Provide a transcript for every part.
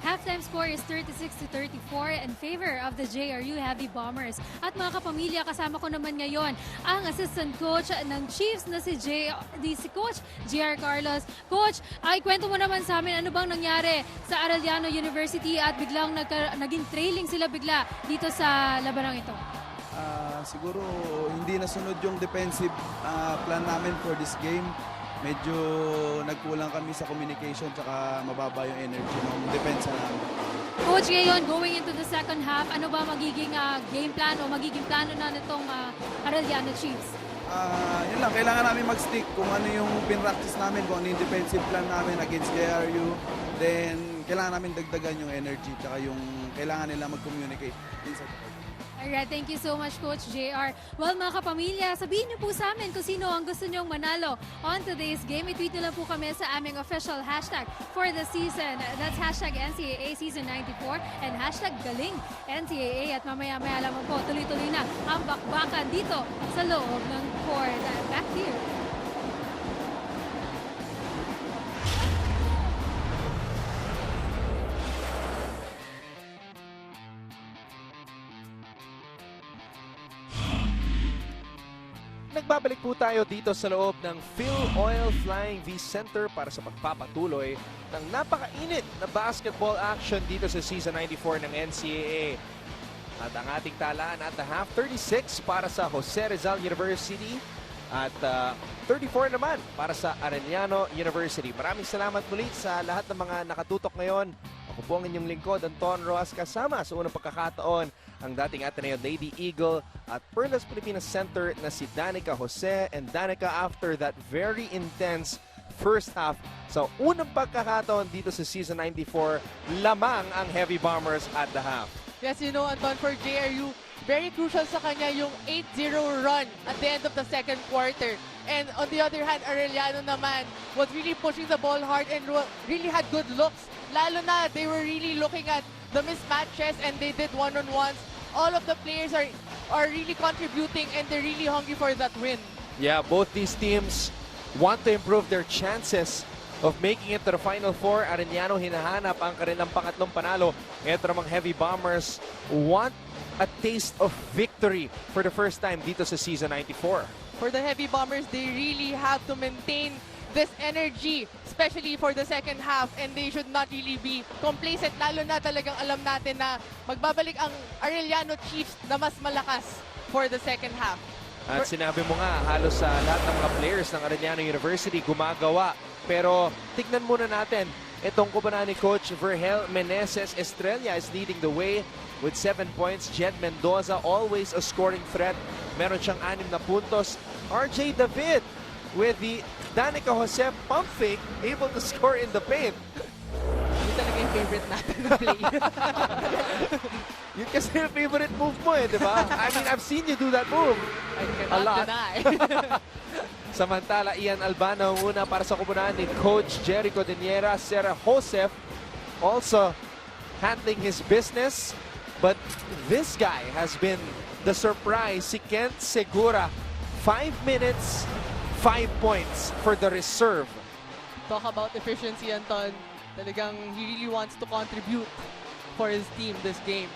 Halftime score is 36-34 in favor of the JRU Heavy Bombers. At mga kapamilya, kasama ko naman ngayon ang assistant coach ng Chiefs na si Coach JR Carlos. Coach, kwento mo naman sa amin ano bang nangyari sa Arellano University at biglang naging trailing sila bigla dito sa labanang ito. Siguro hindi nasunod yung defensive plan namin for this game. Medyo nagkulang kami sa communication tsaka mababa yung energy ng defense namin. Coach, ngayon going into the second half, ano ba magiging game plan o magiging plano na nitong Arellano Chiefs? Yun lang, kailangan namin mag-stick kung ano yung pin-practice namin, kung ano yung defensive plan namin against JRU. Then, kailangan namin dagdagan yung energy tsaka yung kailangan nila mag-communicate inside the court. Alright, thank you so much, Coach JR. Well, mga kapamilya, sabihin niyo po sa amin kung sino ang gusto niyong manalo on today's game. I-tweet niyo lang po kami sa aming official hashtag for the season. That's hashtag NCAA Season 94 and hashtag Galing NCAA. At mamaya-maya lamang po, tuloy-tuloy na ang bakbakan dito sa loob ng court. Back here. Nagbabalik po tayo dito sa loob ng Phil Oil Flying V Center para sa pagpapatuloy ng napakainit na basketball action dito sa Season 94 ng NCAA. At ang ating talaan at the half, 36 para sa Jose Rizal University at 34 naman para sa Arellano University. Maraming salamat muli sa lahat ng mga nakatutok ngayon. Ako po ang inyong lingkod, Anton Roas, kasama sa unang pagkakataon ang dating Ateneo Lady Eagle at Perlas Pilipinas Center na si Danica Jose. And Danica, after that very intense first half, sa unang pagkakataon dito sa Season 94, lamang ang Heavy Bombers at the half. Yes, you know, Anton, for JRU, very crucial sa kanya yung 8-0 run at the end of the second quarter. And on the other hand, Arellano naman was really pushing the ball hard and really had good looks. Lalo na, they were really looking at the mismatches and they did one-on-ones. All of the players are really contributing and they're really hungry for that win. Yeah, both these teams want to improve their chances of making it to the Final Four. Arellano hinahanap ang kanilang pangatlong panalo. Ito namang Heavy Bombers want a taste of victory for the first time dito sa Season 94. For the Heavy Bombers, they really have to maintain this energy, especially for the second half, and they should not really be complacent, lalo na talagang alam natin na magbabalik ang Arellano Chiefs na mas malakas for the second half. At sinabi mo nga, halos sa lahat ng mga players ng Arellano University gumagawa. Pero tignan muna natin, itong kubanan ni Coach Vergel Meneses Estrella is leading the way with 7 points. Jed Mendoza, always a scoring threat. Meron siyang 6 na puntos. RJ David with the Danica Jose pump fake, able to score in the paint. Yun talaga yung favorite natin na play. Yun kasi yung favorite move mo eh, di ba? I mean, I've seen you do that move. I A cannot lot. deny. Samantala, Ian Albano muna para sa kubunan ni Coach Jericho Deniera. Sarah Joseph also handling his business. But this guy has been the surprise. Si Kent Segura, 5 minutes, 5 points for the reserve. Talk about efficiency, Anton. Talagang he really wants to contribute for his team this game.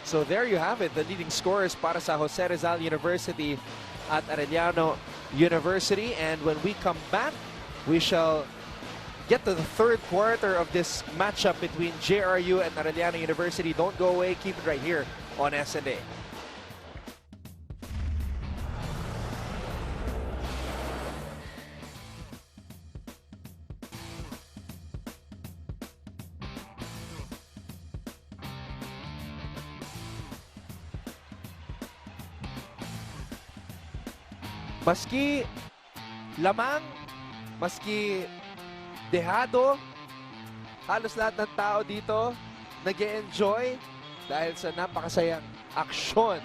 So there you have it, the leading scorers para sa Jose Rizal University at Arellano University. And when we come back, we shall get to the third quarter of this matchup between JRU and Arellano University. Don't go away, keep it right here on SNA. Maski lamang, maski dehado, halos lahat ng tao dito nag-e-enjoy dahil sa napakasayang aksyon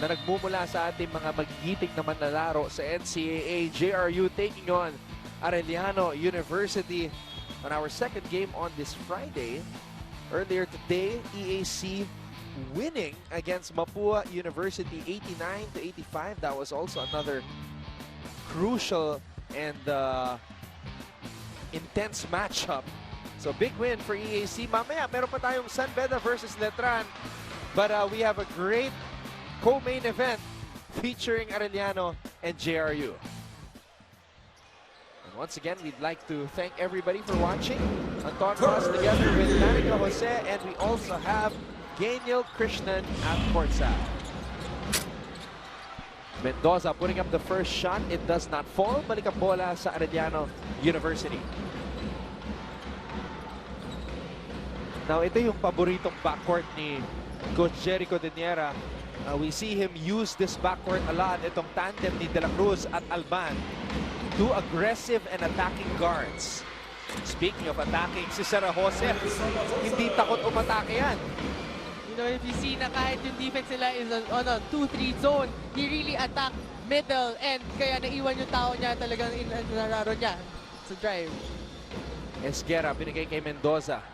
na nagmumula sa ating mga magigiting na manlalaro sa NCAA. JRU taking on Arellano University on our second game on this Friday. Earlier today, EAC winning against Mapua University 89-85. That was also another crucial and intense matchup So big win for EAC. Mamaya, meron pa tayong San Beda versus Letran. But we have a great co-main event featuring Arellano and JRU. And once again, we'd like to thank everybody for watching. Anton Ross together with Danica Jose, and we also have Geniel Krishnan at courtside. Mendoza putting up the first shot. It does not fall. Balik ang bola sa Arellano University. Now, ito yung paboritong backcourt ni Coach Jericho Deniera. We see him use this backcourt a lot. Itong tandem ni De La Cruz at Alban. Two aggressive and attacking guards. Speaking of attacking, si Sarah Jose, hindi takot umatake yan. You know, if you see na kahit yung defense nila is on a 2-3 zone, he really attack middle and kaya naiwan yung tao niya talagang nararo niya sa drive. Esguerra binigay kay Mendoza.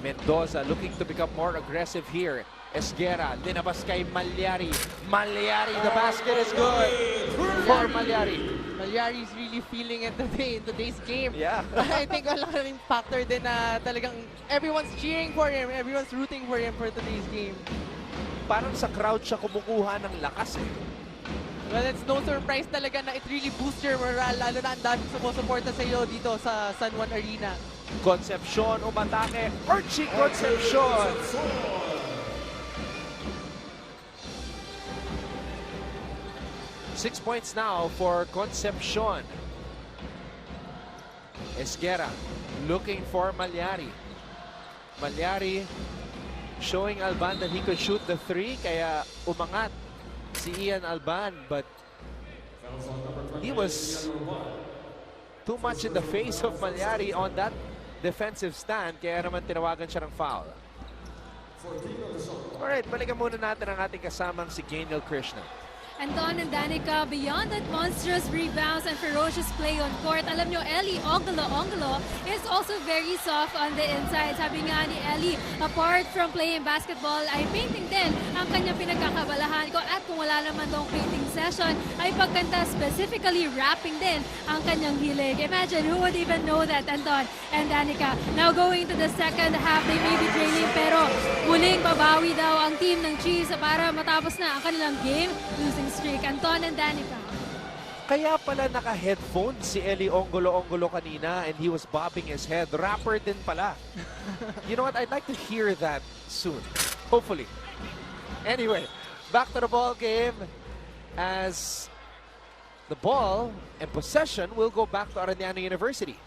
Mendoza looking to become more aggressive here. Esguerra, linabas kay Malyari. Malyari, the basket is good for Malyari. Malyari is really feeling it today in today's game. Yeah. I think wala rin factor din na talagang everyone's cheering for him, everyone's rooting for him for today's game. Parang sa crowd siya kumukuha ng lakas eh. Well, it's no surprise talaga na it really boosts your morale, lalo na ang daming sumusuporta sa iyo dito sa San Juan Arena. Concepcion umatake. Archie Concepcion. 6 points now for Concepcion. Esguerra looking for Malyari. Malyari showing Alban that he could shoot the three, kaya umangat si Ian Alban, but he was too much in the face of Malyari on that defensive stand, kaya naman tinawagan siya ng foul. Alright, balikan muna natin ang ating kasamang si Geniel Krishnan. Anton and Danica, beyond that monstrous rebounds and ferocious play on court, alam nyo, Ellie Ongolo is also very soft on the inside. Sabi nga ni Ellie, apart from playing basketball, ay painting din ang kanyang pinagkakabalahan ko. At kung wala naman tong painting session, ay pagkanta, specifically rapping din ang kanyang hilig. Imagine, who would even know that, Anton and Danica? Now going to the second half, they may be trailing, pero muling babawi daw ang team ng Cheese para matapos na ang kanilang game losing streak. Anton and Danica. Kaya pala naka-headphone si Eli Ongolo kanina and he was bobbing his head. Rapper din pala. You know what? I'd like to hear that soon. Hopefully. Anyway, back to the ball game as the ball and possession will go back to Arellano University.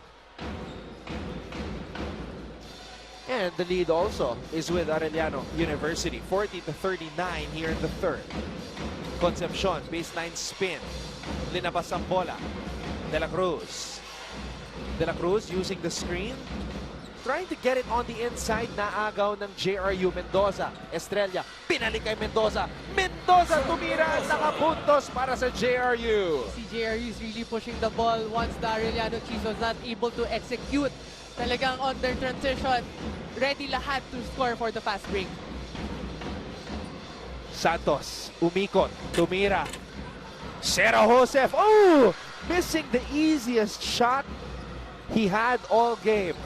And the lead also is with Arellano University. 40-39 here in the third. Concepcion, baseline spin. Linabas ang bola. De La Cruz. De La Cruz using the screen. Trying to get it on the inside. Naagaw ng JRU. Mendoza. Estrella. Pinalik kay Mendoza. Mendoza tumira. Nakapuntos para sa JRU. Si JRU is really pushing the ball once the Arellano Cheese was not able to execute. Talagang on their transition, ready lahat to score for the fast break. Santos, umikot, tumira. Sarah Joseph, oh! Missing the easiest shot he had all game.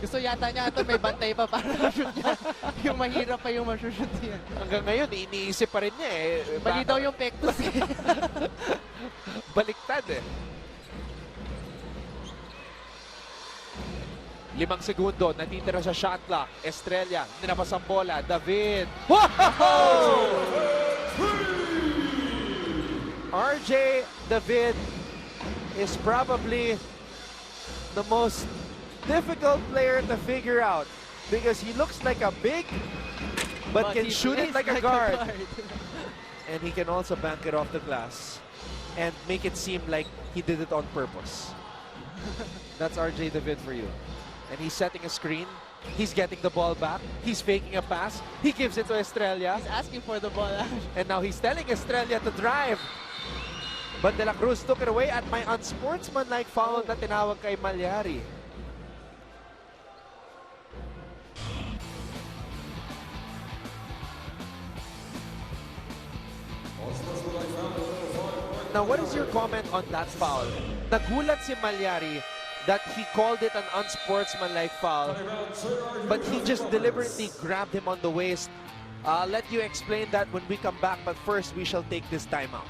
Gusto yata niya ito, may bantay pa para ma-shoot niya. Yung mahirap pa yung ma-shoot niya. Hanggang ngayon, iniisip pa rin niya eh. Bali daw yung pektos eh. Baliktad eh. 5 segundo, natitira sa shot clock. Estrella, ninapas ang bola. David. Wow! RJ David is probably the most difficult player to figure out because he looks like a big but can shoot it like a guard. And he can also bank it off the glass and make it seem like he did it on purpose. That's RJ David for you. And he's setting a screen. He's getting the ball back. He's faking a pass. He gives it to Estrella. He's asking for the ball. And now he's telling Estrella to drive. But De La Cruz took it away at my unsportsmanlike foul na tinawag kay Malyari. Now, what is your comment on that foul? Nagulat si Malyari that he called it an unsportsmanlike foul, but he just deliberately grabbed him on the waist. I'll let you explain that when we come back, but first we shall take this timeout.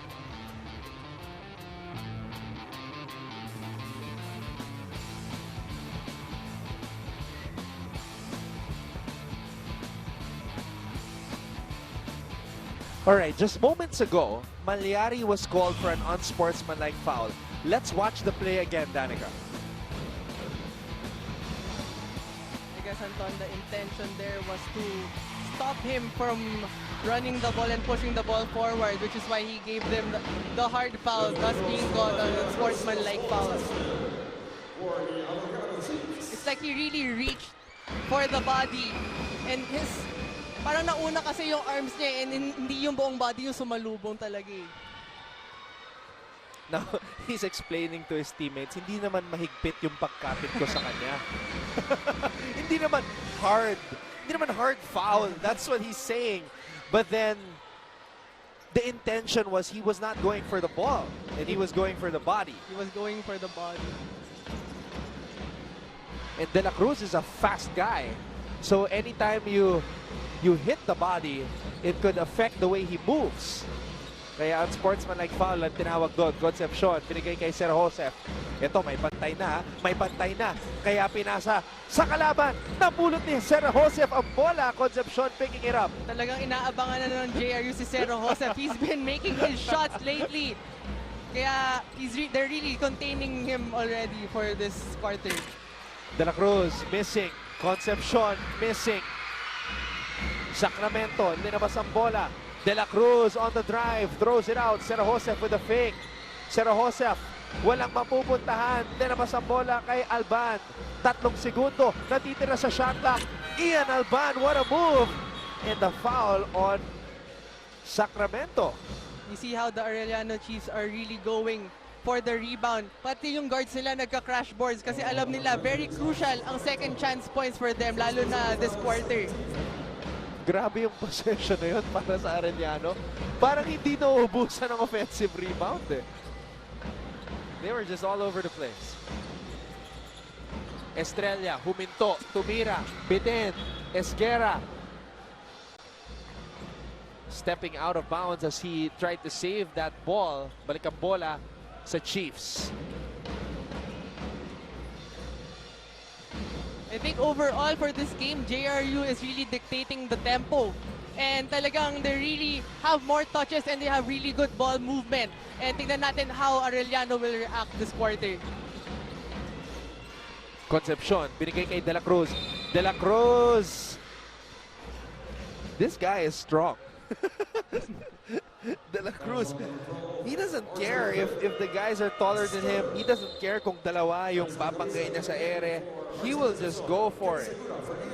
Alright, just moments ago, Malyari was called for an unsportsmanlike foul. Let's watch the play again, Danica. I guess, Anton, the intention there was to stop him from running the ball and pushing the ball forward, which is why he gave them the hard foul, thus being called a sportsmanlike foul. It's like he really reached for the body, and parang nauna kasi yung arms niya, and hindi yung buong body yung sumalubong talaga eh. Now, he's explaining to his teammates, hindi naman mahigpit yung pagkapit ko sa kanya. Hindi naman hard foul. That's what he's saying. But then, the intention was he was not going for the ball, and he was going for the body. He was going for the body. And De La Cruz is a fast guy. So anytime you hit the body, it could affect the way he moves. Kaya unsportsmanlike foul ang tinawag doon. Concepcion, binigay kay Sir Joseph. Ito, may pantay na. Kaya pinasa sa kalaban. Napulot ni Sir Joseph ang bola. Concepcion picking it up. Talagang inaabangan na ng JRU si Sir Joseph. He's been making his shots lately. Kaya they're really containing him already for this quarter. De La Cruz missing. Concepcion missing. Sacramento, linabas ang bola. De La Cruz on the drive, throws it out. Sir Joseph with a fake. Sir Joseph, walang mapupuntahan. Linabas ang bola kay Alban. 3 segundo, natitira sa shot clock. Ian Alban, what a move! And the foul on Sacramento. You see how the Arellano Chiefs are really going for the rebound. Pati yung guards nila nagka-crash boards kasi alam nila very crucial ang second chance points for them, lalo na this quarter. Grabe yung possession na yun para sa Arellano. Parang hindi nauubusan ng offensive rebound eh. They were just all over the place. Estrella, huminto, tumira, bitin, Esguerra. Stepping out of bounds as he tried to save that ball. Balik ang bola sa Chiefs. I think overall for this game, JRU is really dictating the tempo. And talagang they really have more touches and they have really good ball movement. And tingnan natin how Arellano will react this quarter. Concepcion, binigay kay De La Cruz. De La Cruz! This guy is strong. De La Cruz, he doesn't care if the guys are taller than him. He doesn't care kung dalawa yung papanggay niya sa ere. He will just go for it.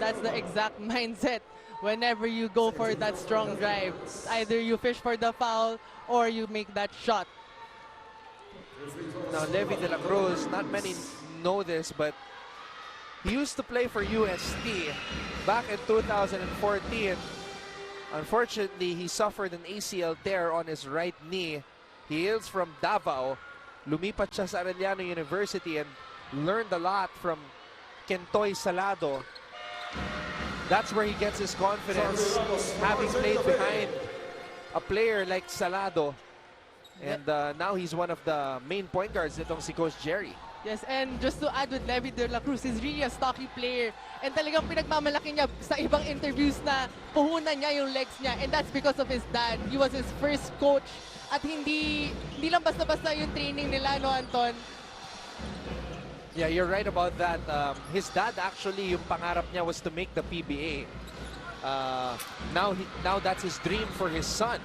That's the exact mindset whenever you go for that strong drive. Either you fish for the foul or you make that shot. Now, Levi De La Cruz, not many know this, but he used to play for UST back in 2014. Unfortunately, he suffered an ACL tear on his right knee. He hails from Davao. Lumipat siya sa Arellano University and learned a lot from Kentoy Salado. That's where he gets his confidence, having played behind a player like Salado. And now he's one of the main point guards nitong si Coach Jerry. Yes, and just to add with Levi De La Cruz, he's really a stocky player. And talagang pinagmamalaki niya sa ibang interviews na puhunan niya yung legs niya. And that's because of his dad. He was his first coach. At hindi lang basta-basta yung training nila, no, Anton? Yeah, you're right about that. His dad actually, yung pangarap niya was to make the PBA. Now that's his dream for his son.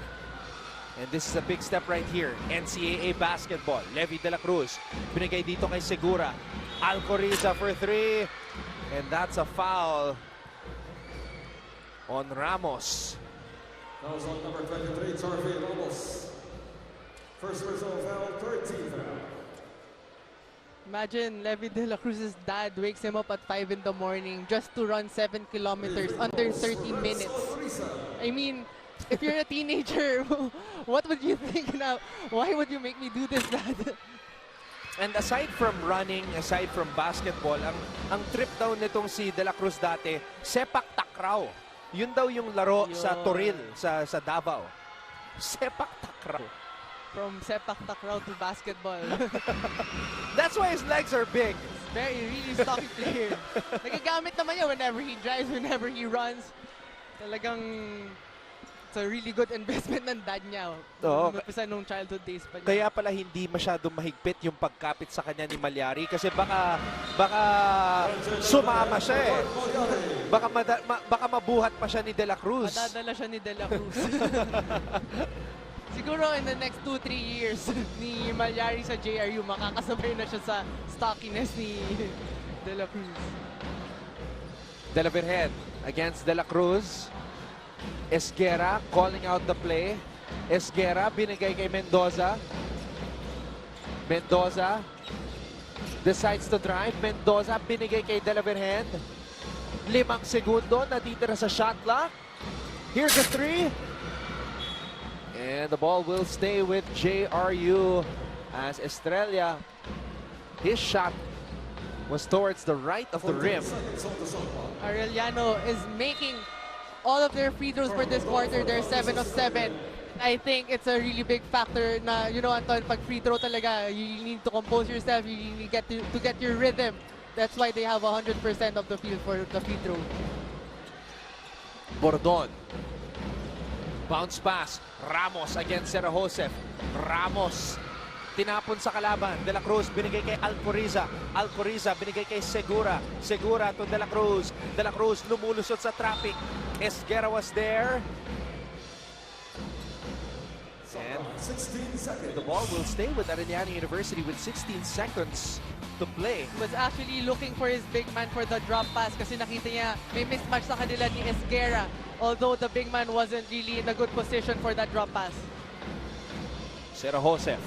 And this is a big step right here. NCAA basketball. Levi De La Cruz. Binigay dito kay Segura. Alcoriza for 3. And that's a foul on Ramos. That was on number 23, Torfi Ramos. First Rizal foul, 13th foul. Imagine Levi De La Cruz's dad wakes him up at 5 in the morning just to run 7 kilometers under 30 minutes. I mean, if you're a teenager, what would you think now? Why would you make me do this, Dad? And aside from running, aside from basketball, ang trip daw nitong si De La Cruz dati, sepak takraw. Yun daw yung laro sa Toril, sa Davao. Sepak takraw. From sepak takraw to basketball. That's why his legs are big. Really stocky player. Nagagamit naman niya whenever he drives, whenever he runs. Talagang it's a really good investment ng dad niya. Oo. Umpisa nung childhood days pa niya. Kaya pala hindi masyadong mahigpit yung pagkapit sa kanya ni Malyari kasi baka sumama siya eh. Baka mabuhat pa siya ni De La Cruz. Madadala siya ni De La Cruz. Siguro in the next 2-3 years ni Malyari sa JRU, makakasabay na siya sa stockiness ni De La Cruz. De La Virgen against De La Cruz. Esguerra calling out the play. Esguerra binigay kay Mendoza. Mendoza decides to drive. Mendoza binigay kay De La Virgen. 5 segundo natitira sa shot clock. Here's a 3. And the ball will stay with JRU as Estrella, his shot was towards the right of the rim. Arellano is making all of their free throws for this quarter. They're 7 of 7. I think it's a really big factor na, you know, Anton, pag free throw talaga, you need to compose yourself, you need to get your rhythm. That's why they have 100% of the field for the free throw. Bordon. Bounce pass. Ramos against Sera Josef. Ramos. Tinapon sa kalaban. De La Cruz binigay kay Alcoriza. Alcoriza binigay kay Segura. Segura to De La Cruz. De La Cruz lumulusot sa traffic. Esguerra was there. And the ball will stay with Arellano University with 16 seconds to play. He was actually looking for his big man for the drop pass kasi nakita niya may mismatch sa kanila ni Esguerra. Although the big man wasn't really in a good position for that drop pass. Sera Josef.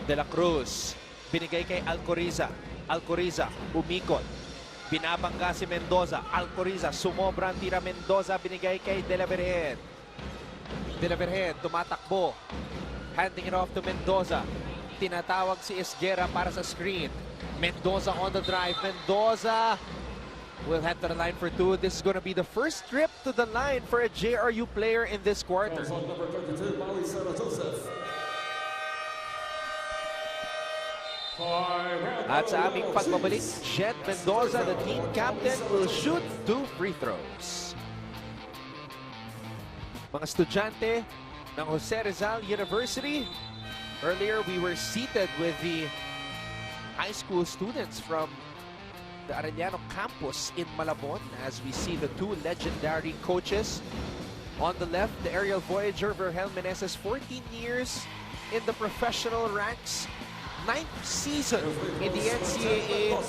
De La Cruz. Binigay kay Alcoriza. Alcoriza umikot. Binabangga si Mendoza. Alcoriza sumobra ang tira. Mendoza binigay kay De La Virgen. De La Virgen tumatakbo. Handing it off to Mendoza. Tinatawag si Esguerra para sa screen. Mendoza on the drive. Mendoza will head to the line for 2. This is going to be the first trip to the line for a JRU player in this quarter. At sa aming pagbabalik, Jet Mendoza, the team captain, will shoot 2 free throws. Mga estudyante ng Jose Rizal University. Earlier, we were seated with the high school students from the Arellano campus in Malabon as we see the 2 legendary coaches. On the left, the aerial voyager Vergel Meneses, 14 years in the professional ranks, 9th season in the NCAA,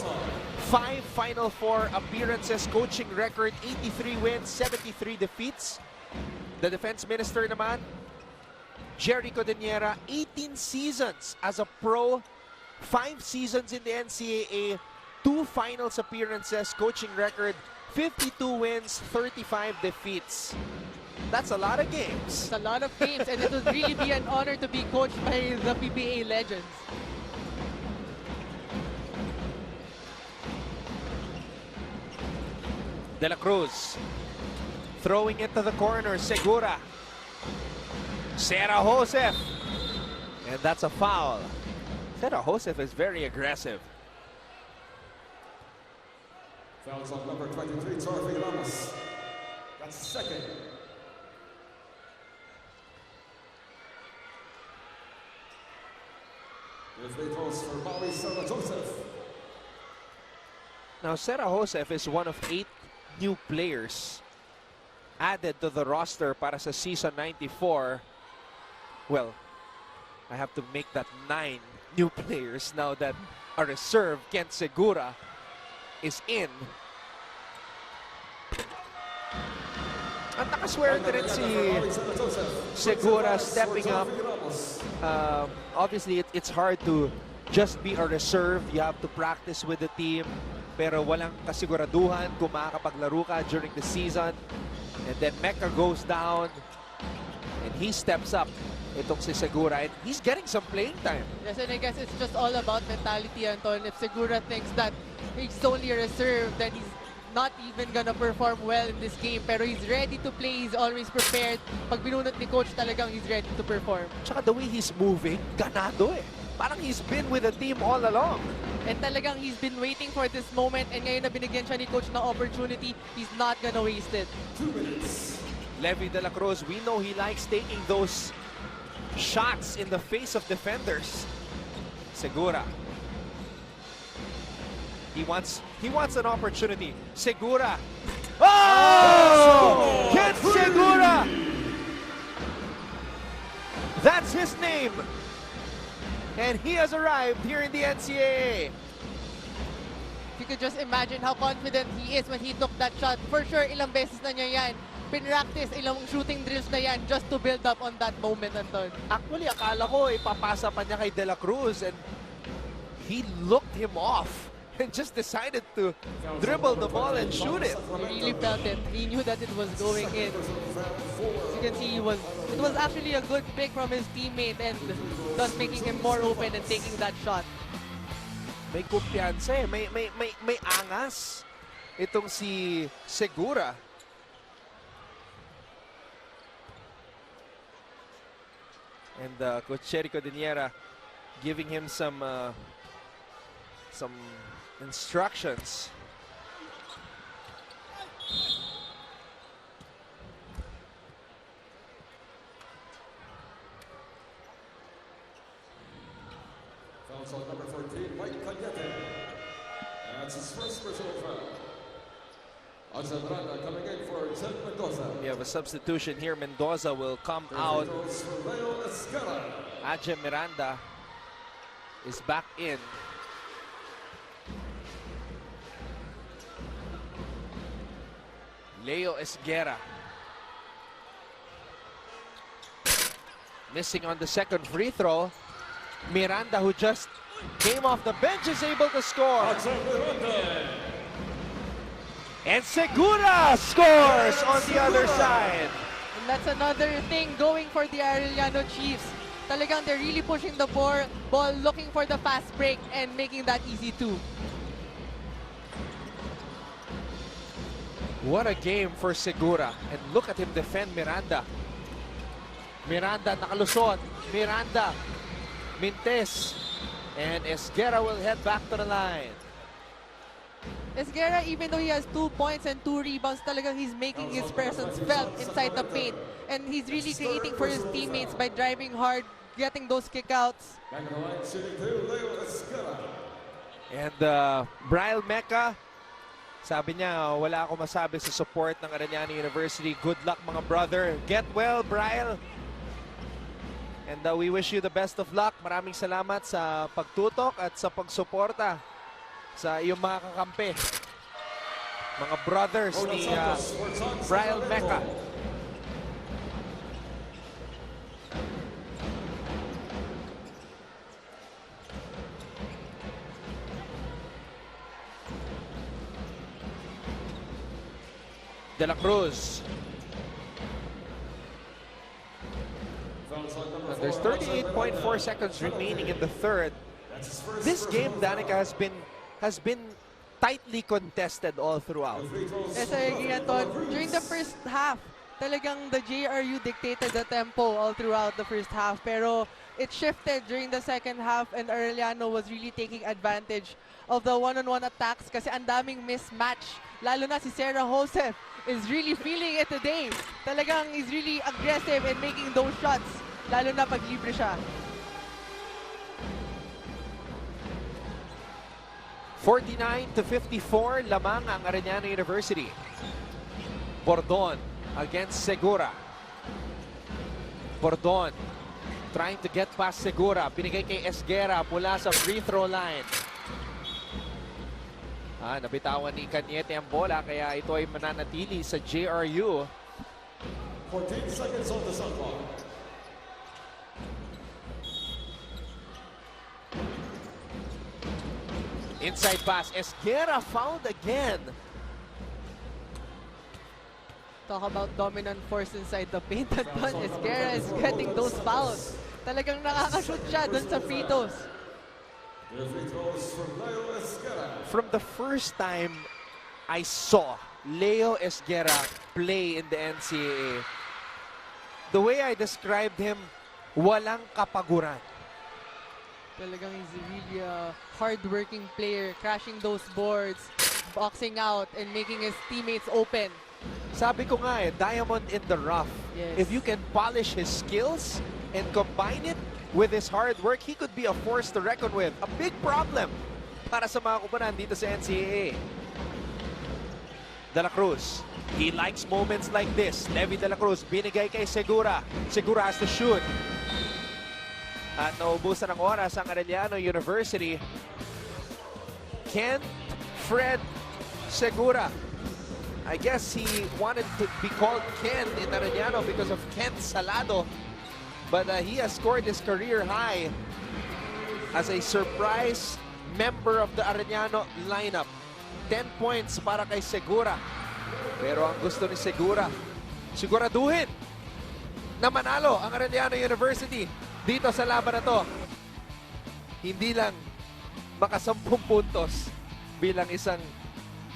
5 Final Four appearances, coaching record 83 wins, 73 defeats. The defense minister naman, Jerry Codeniera, 18 seasons as a pro, 5 seasons in the NCAA, 2 finals appearances, coaching record 52 wins, 35 defeats. That's a lot of games. It's a lot of games, and it would really be an honor to be coached by the PBA legends. De La Cruz throwing it to the corner. Segura. Sera Josef. And that's a foul. Sera Josef is very aggressive. Fouls on number 23, Torfi Ramos. That's second. If they toss for Bobby Sera Joseph. Now, Sera Josef is one of 8 new players added to the roster para sa season 94. Well, I have to make that 9 new players now that a reserve, Kent Segura, is in. At nakaswerte rin si Segura stepping up. Obviously, it's hard to just be a reserve. You have to practice with the team. Pero walang kasiguraduhan kung makakapaglaro ka during the season. And then Mecca goes down and he steps up itong si Segura. And he's getting some playing time. Yes, and I guess it's just all about mentality, Anton. If Segura thinks that he's only a reserve, then he's not even gonna perform well in this game. Pero he's ready to play, he's always prepared. Pag binunot ni coach, talagang he's ready to perform. Tsaka the way he's moving, ganado eh. Parang he's been with the team all along. And talagang he's been waiting for this moment, and ngayon na binigyan siya ni coach ng opportunity, he's not gonna waste it. 2 minutes. Levi de la Cruz, we know he likes taking those shots in the face of defenders. Segura. He wants an opportunity. Segura. Oh! Ken Segura! That's his name. And he has arrived here in the NCAA. You could just imagine how confident he is when he took that shot. For sure, ilang beses na niya yan. Pinractice ilang shooting drills na yan just to build up on that moment, Anton. Actually, akala ko ipapasa pa niya kay De La Cruz and he looked him off and just decided to dribble the ball and shoot it. He really felt it. He knew that it was going in. As you can see, it was actually a good pick from his teammate and thus making him more open and taking that shot. May kumpiyansa eh. May angas itong si Segura. And Coach Cherico Diniera giving him some instructions. Foul shot number 14, Mike Cañete. That's his first personal foul. Arellano coming in for Jen Mendoza. We have a substitution here. Mendoza will come out. Aje Miranda is back in. Leo Esguera missing on the second free throw. Miranda, who just came off the bench, is able to score. And Segura scores on the other side. And that's another thing going for the Arellano Chiefs. Talagang they're really pushing the ball, looking for the fast break and making that easy too. What a game for Segura. And look at him defend Miranda. Miranda nakalusot. Miranda. Mintes. And Esguera will head back to the line. Esguera, even though he has 2 points and 2 rebounds, talagang he's making his presence felt inside the paint. And he's really creating for his teammates by driving hard, getting those kickouts. Back in the line, shooting 2, Leo Esguera. And Brian Mecca, sabi niya, wala ako masabi sa support ng Arellano University. Good luck mga brother. Get well, Brian. And we wish you the best of luck. Maraming salamat sa pagtutok at sa pagsuporta sa iyong mga kakampi. Mga brothers ni Brian Mecca. De La Cruz. There's 38.4 seconds remaining in the third. This game, Danica, has been tightly contested all throughout. Yes, I agree, Anton. During the first half, talagang the JRU dictated the tempo all throughout the first half. Pero it shifted during the second half and Arellano was really taking advantage of the one-on-one attacks kasi ang daming mismatch. Lalo na si Sarah Joseph is really feeling it today. Talagang is really aggressive in making those shots. Lalo na pag libre siya. 49-54, lamang ang Arellano University. Bordon against Segura. Bordon trying to get past Segura. Binigay kay Esguera mula sa free throw line. Nabitawan ni Cañete ang bola kaya ito ay mananatili sa JRU. 14 seconds on the shot clock. Inside pass, Esguera fouled again. Talk about dominant force inside the paint. But Esguerra is getting those fouls. Talagang nakakashoot siya dun sa free throws. The free throws from Leo Esguerra. From the first time I saw Leo Esguerra play in the NCAA, the way I described him, walang kapaguran. Talagang he's really a hard-working player, crashing those boards, boxing out, and making his teammates open. Sabi ko nga diamond in the rough. Yes. If you can polish his skills and combine it with his hard work, he could be a force to reckon with. A big problem para sa mga kubanan dito sa NCAA. De La Cruz, he likes moments like this. Levi De La Cruz, binigay kay Segura. Segura has to shoot. At naubusan ng oras ang Arellano University. Kent Fred Segura. I guess he wanted to be called Ken in Arellano because of Kent Salado. But he has scored his career high as a surprise member of the Arellano lineup. 10 points para kay Segura. Pero ang gusto ni Segura, siguraduhin na manalo ang Arellano University dito sa laban na to. Hindi lang makasampung puntos bilang isang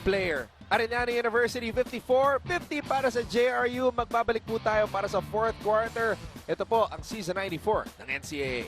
player. Arellano University 54-50 para sa JRU. Magbabalik po tayo para sa fourth quarter. Ito po ang Season 94 ng NCAA.